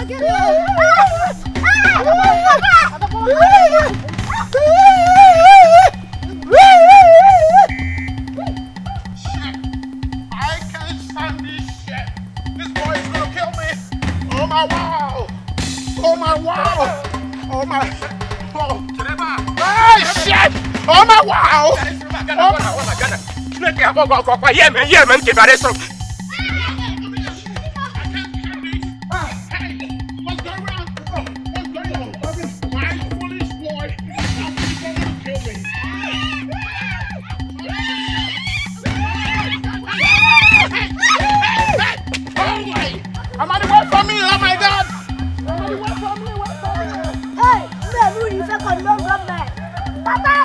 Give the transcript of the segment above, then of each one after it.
I can't stand this shit. This boy is gonna kill me. Oh my wow. Oh my wow. Oh my. Oh. Ah shit. Oh my wow. Yeah man. Keep it up. Somebody wait for me! Oh my God! Somebody wait for me! Wait for me! Hey, man, who is that called no government? Papa!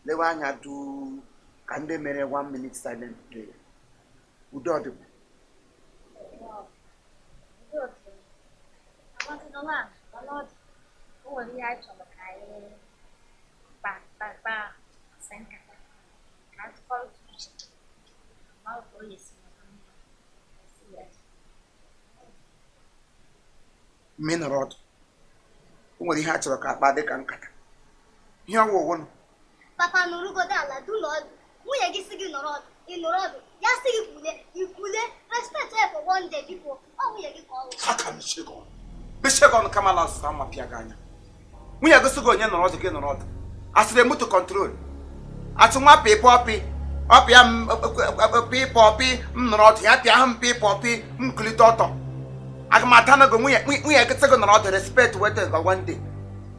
Lewanya do can they mere 1 minute silent prayer? Would do. I want to know my Lord. Who will be out of the back, Sanka. Can't follow to my voice. Minerod. Who will hatch a cat by the canker? Here one. Papa no go down like do Lord. We are getting in the road. Just you could respect her for one day before. Oh, we are getting all. How can she go? Bishop on Kamala Sama Piagana. We are going to go in the road again. As they move to control. As to my poppy, poppy, not happy, poppy, Clitoto. Agamatana, we are getting on the respect weather one day.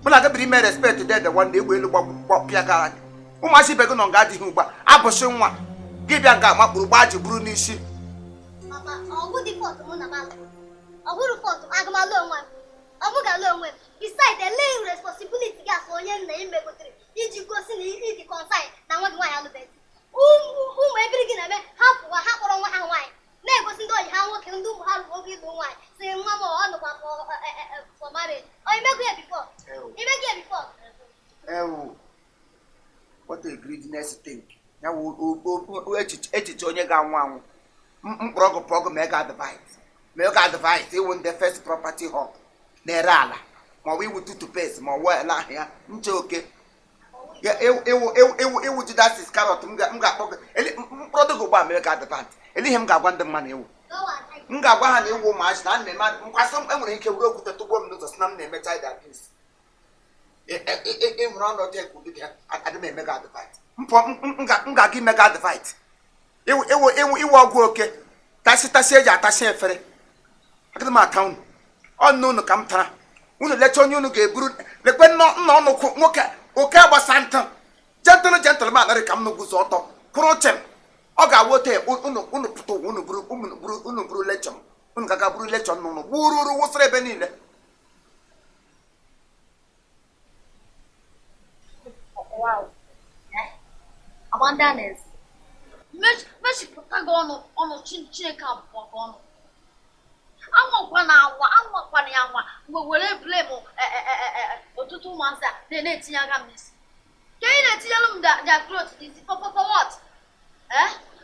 When I be made respect to that, the one day we'll walk Piagan. Who must be begging on Gadi Huba? Abosuma. Give your gamma, Brubaji, Brunishi. Papa, I'll go default to Monamala. I would have fought to Agamalo one. I would have learned. Besides, the laying responsibility gas on your name, if you go see the consign, now what do I have to bet? Who may begin a half or half or one wine? Never see how what can do, how will be the wine. Say, Mamma, on the one for marriage. I make it before. You make it before. Oh, what a greediness think. Now, who edit on your gown? Program make advice. Make advice, they want the first property home. Nerala. Ma we would do to pay more well here. Okay. Yeah, it would do that is carrot. Prodigal by make advice. And him got one the money. Nga one you will match that man. Some every can go with the 2 women to snap name at that piece. If round or take would be there, I didn't make advice. Nga give me advice. It will go okay. That's it. That's it. Ferry. I get my town. Oh no, no, come to. When let on you get brood, let when no cook, okay, was Santa. Gentleman, I come no good auto. Crochem. Oga wote, unu puto, unu bru lechon. Ungaga bru lechon, no, wuru was rebenile. Wow. AMANDIANEZE. Mesh putago ono chinchine camp wagono. Anwa yanwa. We will blame otutu mansa. They need to yaga miss. Can you tell them that clothes is for what?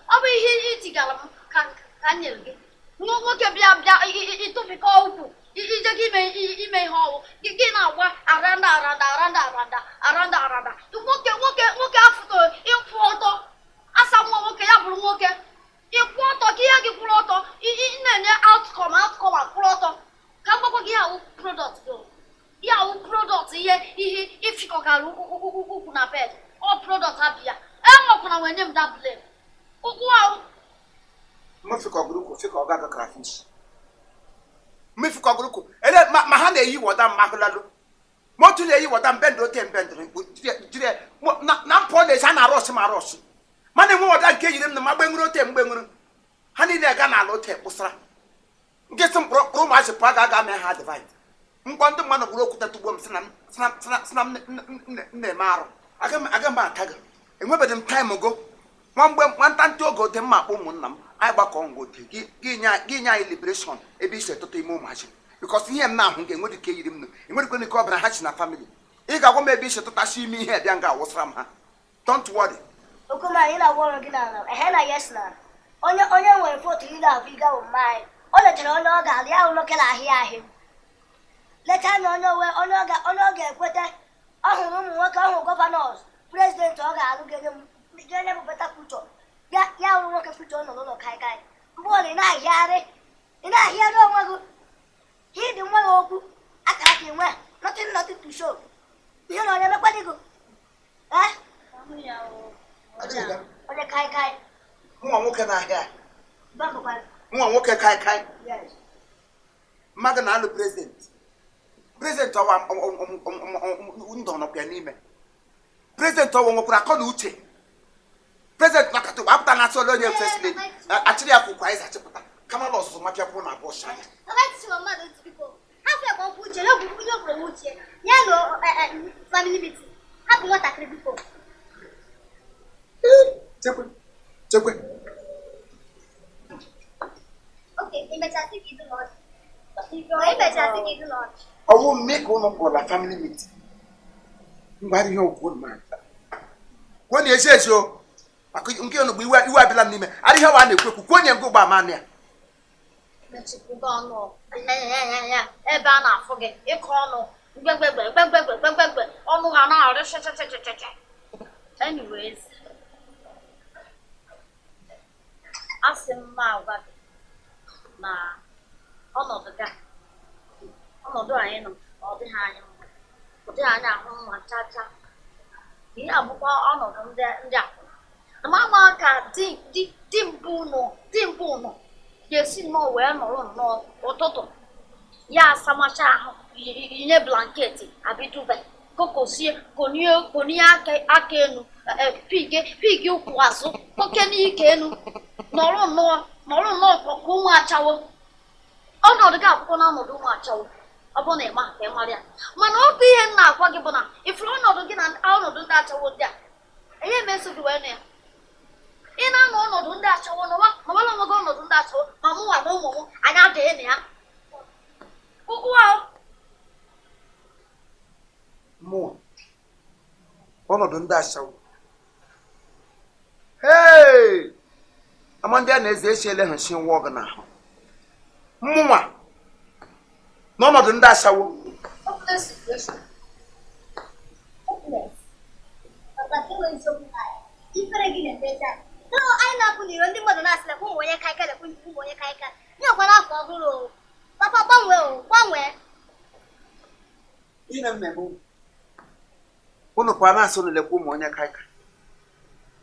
I'll be here eating can you get? No, what can be up it to be called. It give me hole. You get out aranda. To walk after in photo. As someone walk up and walk. You photo, Kiaki photo, in outcome, photo. Come up here, product go. Yeah, product here, if you can open a bed, all product up here. I'm not going to win him that blame. Wow, Mfiko grupu fiko gaga crayfish. Mfiko grupu ele ma ha na eyi woda maglalo. Motu na eyi woda mbendo tembendo dire na mpo na sha na rush ma rush. Mana mu woda nke yirim na magbenwuro temgbenwuro. Ha ni na ga na alo te pusra. Nke sim pro ma se pa ga me ha divide. Mkpo ndị mmanụ gwuru okwute tugbo m sina nne marụ aga m ataga enwebeghị m taịm go nwanta ntị oge ote mma akpọ ụmụnna m anyị gbakọ ngote gị nye anyị liberation ebe isi etụta ime ụmụachi bikọs ihe m na-ahụ ga-enwe dịka eyiri m nụ enwerekwe ike ọbụla ha chi na famili ị ga-agwa m ebe isi tụtachi ime ihe bịa nga awụsara m ha don't worry Okomani na gwọrọ gị na ehe na yes na onye nwere foto ị ga-ahụ ịga bụ mmanya ọ letara onye ọ ga-alụ ya ụlọ kela ahịa ahịa leta na onye ọ ga-ekweta ọhụrụ ụmụ nwoke ọhụrụ gọvanọs prezidenti ọ ga-alụ ga-enye m beta fuchọ ya hụrụ nwoke fuchọ nọ n'ụlọ kaikai mgbe ọ na-ahịarị onwe gị hidi nwa ya okwu akara ka inwe nothing to show ihe na onye mekwadị gị onye kaikai nwa nwoke na-ahịa babụkwara nwa nwoke kaikai mmadụ na-alụ prezidenti ọwa ndụ nọkwa n'ime prezidenti ọwa nwekwara akọ na uche prezidenti nakata ụgbọ apụta na-asị ole onye fesili achịrị ya kwụkwa ịza chịpụta kama na ọzụzụ mapịa kwụ na abụọ shanya chekwe ọwụ mme ka ụlọ mkpọrọ na family meeting mgbara ihe okwu mmadụ kwuo na ezi ezi o maka nke ọnụ bụ iwe abịala m n'ime adịghị wa na-ekwu ekwu kwuo onye nke ụgbọ ama ya ebe a na-afụ gị ịkọ ọnụ mgbegbegbegbegbegbegbegbe ọnụ ha na-arị chechechecheche. Anyways, asị m ma agwa gị na ọnọdụ anyị nọ ọ dịghị anyị ahụ mma chacha ihe abụkwa ọnọdụ ndị a ama ka di mbụ ụnụ ga-esi nnọọ wee nọrọ nnọọ ụtụtụ ya asamacha ahụ yinye blanketi abidube kokosie konie aka enu pigi ụkwụ azụ oke n'ike enu nọrọ nnọọ ka ụmụ achawo ọnọdụ gị akwụkwọ n'ọnọdụ ụmụ achawo ọ bụ na ịma ka ị mara ya mana otu ihe m na-agwa gị bụ na ifuru ọnọdụ gị na ọnọdụ ndị achawo ndị a ihe meso gị wee na ya ị na-anọ ọnọdụ ndị achawo n'ụwa nọwara onwe gị ọnọdụ ndị achawo ma mụ nwa na ụmụ m anyị adịghị na ya ụkwụ ahụ mmụọ ọnọdụ ndị achawo hey AMANDIANEZE echiele ha chi nwa ọgụ n'ahụ mmụnwa n'ọnọdụ ndị achawo anyị na-apụ n'iro ndị mmadụ na-asị lekwa ụmụ onye kaika lekwa ụmụ onye kaika nyekwa n'afọ ọhụrụ papa gbanwee ihe mmemme unu kwa na-asị unu lekwa ụmụ onye kaika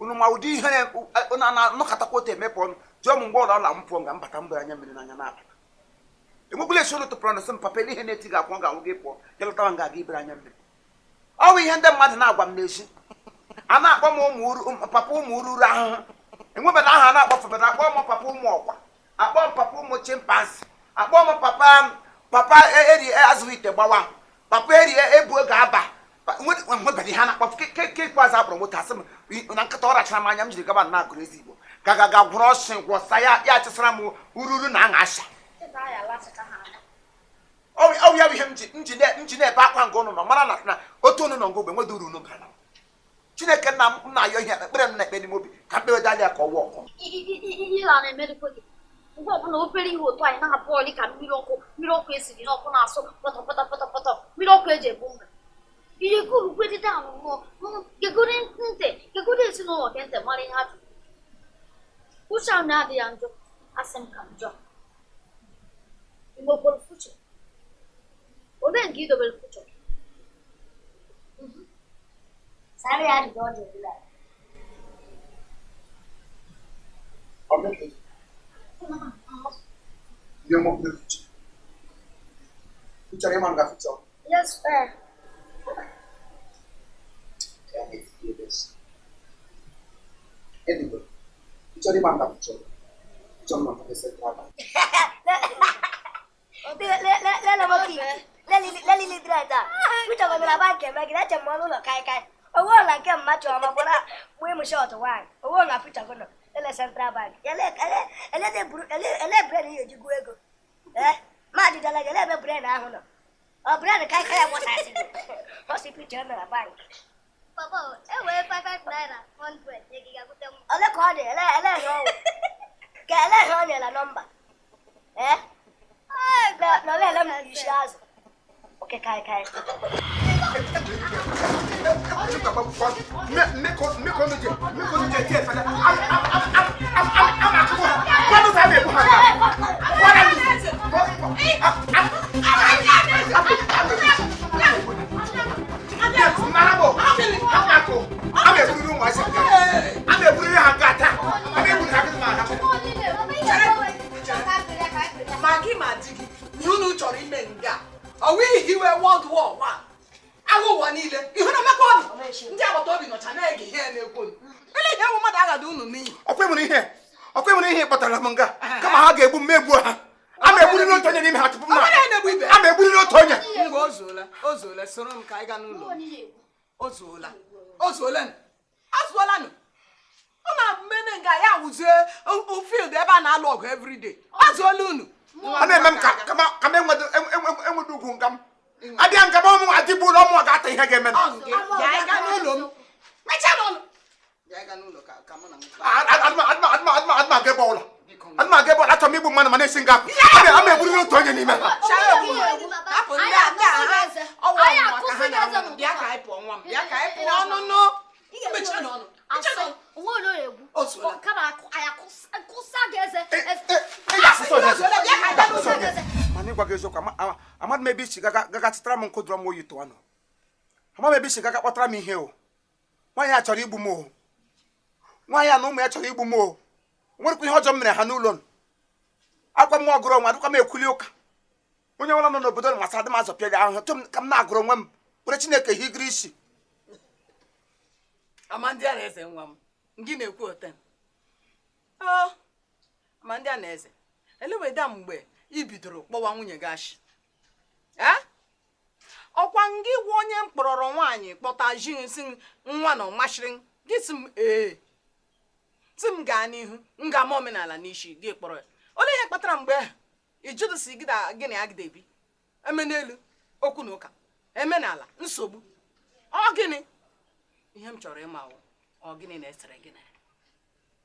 unu ma ụdị ihe na-anọkọtakwa otu emepụ ọnụ jụọ m mgbe ụlọ ọla m pụọ nga mbata mbụ anya mmiri n'anya na-abata enwekwala esi ụlọ tụpụrụ nsị m papa ihe na-eti gị akwụ ga-awụ gị pụọ jelụtawa nga aga ibere anya mmiri ọ bụ ihe ndị mmadụ na-agwa m n'ezi a na-akpọ m papa ụmụ ururu ahụhụ enwebela aha a na-akpọfebara akpọ m papa ụmụ ọkwa akpọ m papa ụmụ chimpansi akpọ m papa eri azụghị ite gbawa papa eri ebu oge aba nwebere ihe a na-akpọfụ ke ikpeazụ akpọrọ moto asị m na nkịta ọ rachara m anya m jiri gaba na agụrụ ezi Igbo ga gwụrụ ọsị gwọsa ya chịsara m ururu na aṅa asha ọ ya bụ ihe m ji na-ebe akwa nke ụnụ nọ mara na otu ụnụ nọ ngogbe nwede uru unu bara Chineke nna m na-ayọ ihe ekpere m na-ekpe n'ime obi ka mkpeweda anya ka ọwa ọkụ ihe a na-emerikwa gị mgbe ọbụla obere ihe otu anyị na-abụ ọlị ka mmiri ọkụ esiri n'ọkụ na-asụ pọtọpọtọpọtọpọtọ mmiri ọkụ eji ebu mma ihe gurugwedide anụnụ gegode ntị gegode ezinụlọ gị ntị mara ihe ajụ uche ahụ na-adị ya njọ asị m ka njọ imekwere fuchọ olee nke idobere fuchọ sáré àdìgbò ọjọ́ ìbílẹ̀. You want the future? Future, you man got future. Yes, sir. Can I hear this? Anyway, future, you man got future. Future, man got the central bank. Let that. Which of the bank can make that a model of Kai. A wall like a macho of a women short one. A wall of future. Let us central bank. A let bread here to go. Eh? Maddy, like a level brand. I don't know. A brand Kai was asking. What's the picture of a bank? Papa, I wear 5 naira, 100. I look on it. I let her. Can I let her a number? Eh? No, let me use yours. Okay, Kai. Are we here World War I? I go one either. You know my God. Never told you not to make here no good. Really, how much I do no me. Okay, here, but Alamanga. Come on, I gave me. I'm a good note on him. I'm a good note on you. Ozola, Sonom Kaigan. Ozolan. Aswalan. I'm a guy I was who feel the banana every day. Azolunu. I mean, come in with the Gungam. I didn't come on. I did put on what I think again. I'm not getting at me with my sing up. I'm a good to any man. I'm maybe she got Stram could drum you to one. I'm maybe she got what me here. Why actually Bumo? Why I know me actually Bumo? What we hold on Hanulon? I come more grown, I come a Kulioka. When you want to know, but don't must have the mass of Pega, come now grown one. But it's he greasy. Amandianeze nwam ngine kwota oh Amandianeze elewe da mgbe ibidoro kpọwa nwunye gashi ọkwa ngi wo onye mkpọrọrọ nwaanyị kpọta jinsi nwa no mashiri gisim tim ga n'ihu nga mo omenala n'ishi gị kpọrọ ole ihe kpatara mgbe ijudu si gida gịnị agdebi emenelu okwu na ụka emenala nsogbu ọ gịnị ihe m chọrọ ịma ọ gịnị na-esere gị na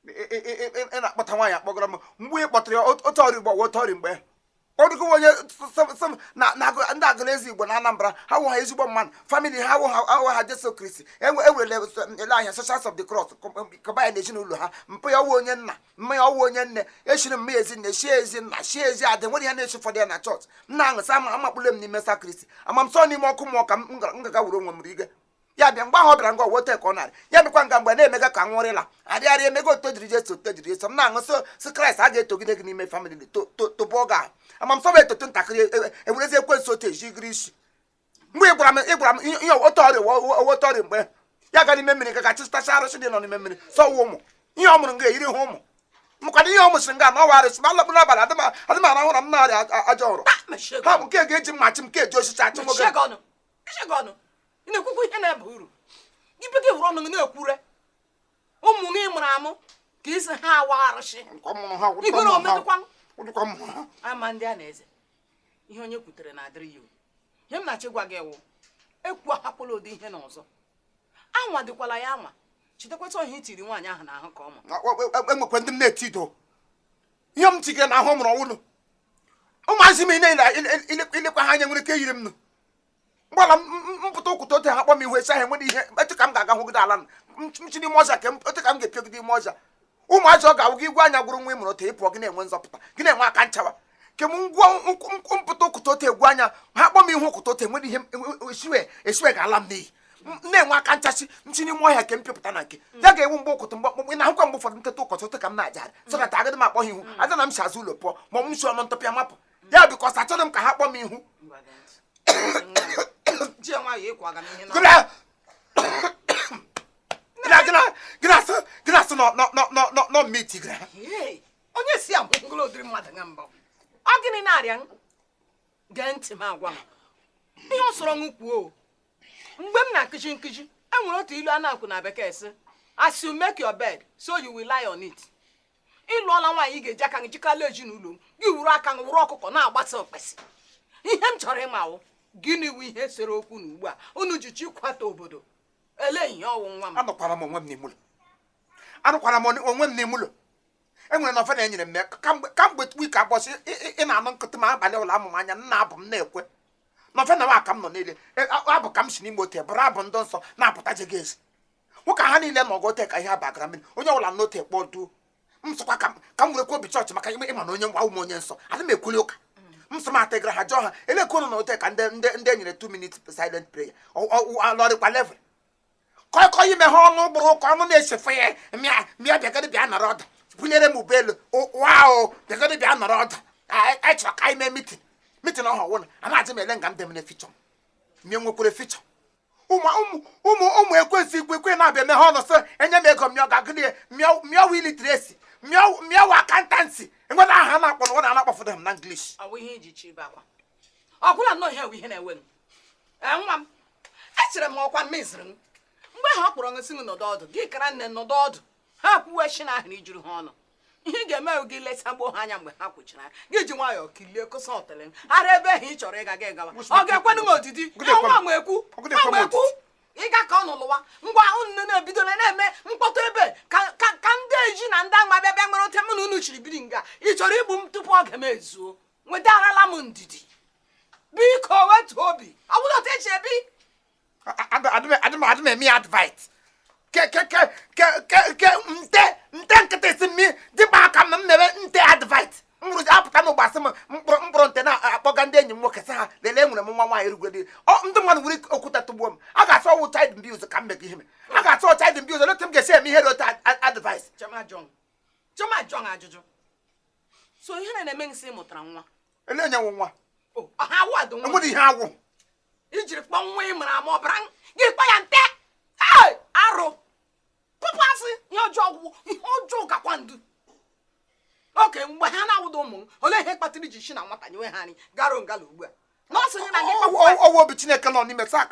ị na-akpọta nwaanyị akpọgara m mgbe ị kpọtara otu ọrụ Igbo otu mgbe ọdụgụ onye na ndị agụlezi Igbo na Anambra ha wụ ha ezigbo mmadụ famili ha wụ ha Jesu Kristi ewere ele anya Socials of the Cross kọba ya na ezinụlọ ha mpụ ya ọwụ onye nna mma ya ọwụ onye nne eshiri mma ezi nne shie ezi nna shie ezi adị nwere ihe na-echi ụfọdụ ya na chọọchị m na-aṅụsị amakpụle m n'ime sakristi amamsọ n'ime ọkụ mmụọ ka m gaga were onwe m riga ya bịa mgbe ahụ ọ bịara ngwa wote ka ọ narị ya bịakwa nga mgbe na-emega ka nwụrịla adịgharị emego otodiri Jesu otodiri Jesu m na-aṅụ so Kraịst a ga-etogide gị n'ime famili tụbụọ ga amamsọ bụ etoto ntakịrị ewerezi ekwensu otu ejigiri isi mgbe ịgwara m ihe otu ọrịa mgbe ya ga n'ime mmiri ka chịtacha arụsị dị nọ n'ime mmiri sọwa ụmụ ihe ọ mụrụ nga eyiri ha ụmụ mkwado ihe ọ mụsịrị nga na ọwa arụsị ma alọbụ n'abalị adịm arahụ na m na-arịa ajọ ọrụ ha bụ nke ga-eji mmachi m nke eji osisi achị nwoge ị na-ekwukwu ihe na-aba uru ibe gị wụrụ ọnụ na-ekwure ụmụ gị mụrụ amụ ka isi ha awa arụsị igwere omedụkwa Amandianeze ihe onye kwutere na-adịrị ya ihe m na-achị gwa gị wụ ekwu ahapụla ụdị ihe n'ọzọ anwa dịkwala ya anwa chitekwata ihe itiri nwaanyị ahụ n'ahụ ka ọ ma enwekwe ndị m na-eti ido ihe m tigere na ahụ mụrụ ọwụlụ ụmụazị m ilekwa ha anya nwere ike yiri m nụ mgbala mpụta ụkwụta ote ha kpọ m ihu esi ahụ enwere ihe etu ka m ga-aga hụgide ala mchi n'ime ọzọ ka ote ka m ga-epiogide ime ọzọ ụmụazị ọ ga-awụ gị igwe anya gwụrụ nwa ị mụrụ ote ịpụọ gị na-enwe nzọpụta gị na-enwe aka nchawa ke m ngwa mpụta ụkwụta ote egwu anya ha kpọ m ihu ụkwụta ote enwere ihe esiwe ga-ala m n'iyi na-enwe aka nchachi nchini ime ọhịa ke mpịpụta na nke ya ga-ewu mgbe ụkụtụ mgbe na akwụkwọ mgbe ụfọdụ nteta ụkọchị ka m na-aja so ka agadi m akpọ ha ihu aja na m si azụ ụlọ pụọ ma m si ọnụ ntọpịa mapụ ya bikọs achọrọ m ka ha kpọọ m ihu gịnasị nọ mmeti gara onye si amụgolo ụdịrị mmadụ na mbụ ọ gịnị na-arịa gee ntị m agwa m ihe ọ sọrọ m kwuo mgbe m na-akụchi nkụchi enwere otu ilu a na-akwụ na bekee sị as you make your bed so you will lie on it. Ịlụọla nwaanyị ga-eji aka gị jikala ezinụlọ gị wuru aka gị wuru ọkụkọ na-agbasa okpesi ihe m chọrọ ịmawụ gịnị wụ ihe sere okwu na ugbu a unu ji chikwata obodo ele ihe ọwụ nwa m anọkwara m onwe m n'ime ụlọ enwere na ofe na enyere m kamgbe wiki abọsị ị na-anụ nkịtị ma abalị ụlọ amụm anya nna abụ m na-ekwe na ofe na nwa aka m nọ niile abụ ka m si n'ime ote bụrụ abụ ndị nsọ na-apụta jega ezi nwoke ha niile na ọgọte ka ihe abagara mmiri onye ọbụla n'ote kpọọ duo m sịkwa ka m werekwa obi chọọchị maka ịma na onye nwa ụmụ onye nsọ adị m ekwuli ụka m sị m ategara ha jụọ ha elekonu na ote ka ndị enyere 2 minutes silent prayer alọrịkwa level kọịkọ ime ha ọnụ gbụrụ ụka ọnụ na-echefe ya mịa bịagadi bịa nọrọ ọdụ bunyere m ụgbọelu wao bịagadi bịa nọrọ ọdụ anyị chọrọ ka anyị mee mitin ọha ọwụna a na-ajị m ele nga m demene fichọ mie nwekwere fichọ ụmụ ekwensị ikwe na-abịa eme ha ọnụ sị enye m ego mịọ gagịdị mịọ wilitresi mịọ akantansi enwere aha na-akpọ na ọ na-akpọfụdo m na English ọbụla nnọọ ihe ihe na-enwe nwa m echere m ọkwa mmeziri m mgbe ha kpọrọ nsị m nọdụ ọdụ gị kara nne nọdụ ọdụ ha kwuwe shi na ahịrị ijuru ha ọnụ ihe ị ga-eme gị leta gboo ha anya mgbe ha kwuchiri anya gị ji nwayọọ kilie kosa ọtele ara ebe ahụ ị chọrọ ịga gị gawa ọ ga-ekwenụ m odidi nwa nwekwu ịga ka ọ nụlụwa ngwa unu na-ebidola na-eme mkpọtụ ebe ka ndị eji na ndị agba bịa nwere ote mụ na unu chiri biri nga ị chọrọ igbu m tupu oge m ezuo nwetarala m ndidi biko wetu obi ọ bụla otu echi ebi adị m eme ya advite ke nte nkịtị si mmi dịkpa aka m na-eme nte advite m rụzi apụta n'ụgbasị m mkpụrụ nte na-akpọga ndị enyi m nwoke sị ha lelee enwere m nwa nwaanyị rugodi ndị mmadụ nwere okwute tụgbuo m a ga-asị ọwụ child abuse ka m mega ihe a ga-asị child abuse otu m ga-esi eme ihe rote advice Choma John ajụjụ so ihe na-eme nsị mụtara nwa ele onye nwe nwa enwere ihe agwụ ijiri kpọ nwa ị mara ma ọ bara gị kpọ ya nte arụ pụpasị ihe ọjọọ gakwa ndu oke mgbe ha na-awụdo ụmụ olee ihe kpatara iji shi na nwata nyewe ha anyị garo ngala ugbu a nọọsụ nye na ọwụ obi Chineke nọ n'ime sa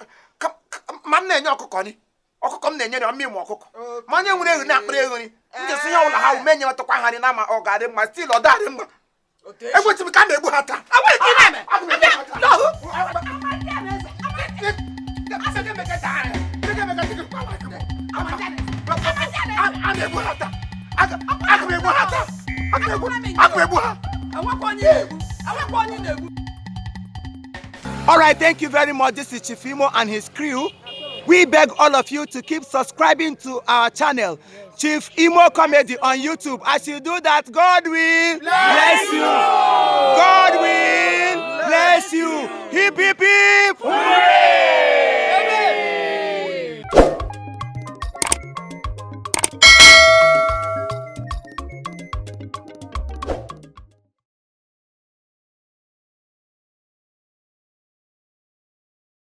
ma m na-enye ọkụkọ m na-enye ya mmiri ọkụkọ ma onye nwere ehi na-akpịrị eghori njesi ihe ọbụla ha ume nyewetakwa ha nri na ma ọ ga-adị mma stil ọ darị mma egbochi m ka a na-egbu ha taa All right, thank you very much. This is Chief Imo and his crew. We beg all of you to keep subscribing to our channel, Chief Imo Comedy on YouTube. As you do that, God will bless you. God will bless you. Hip, hip, hip. Hooray!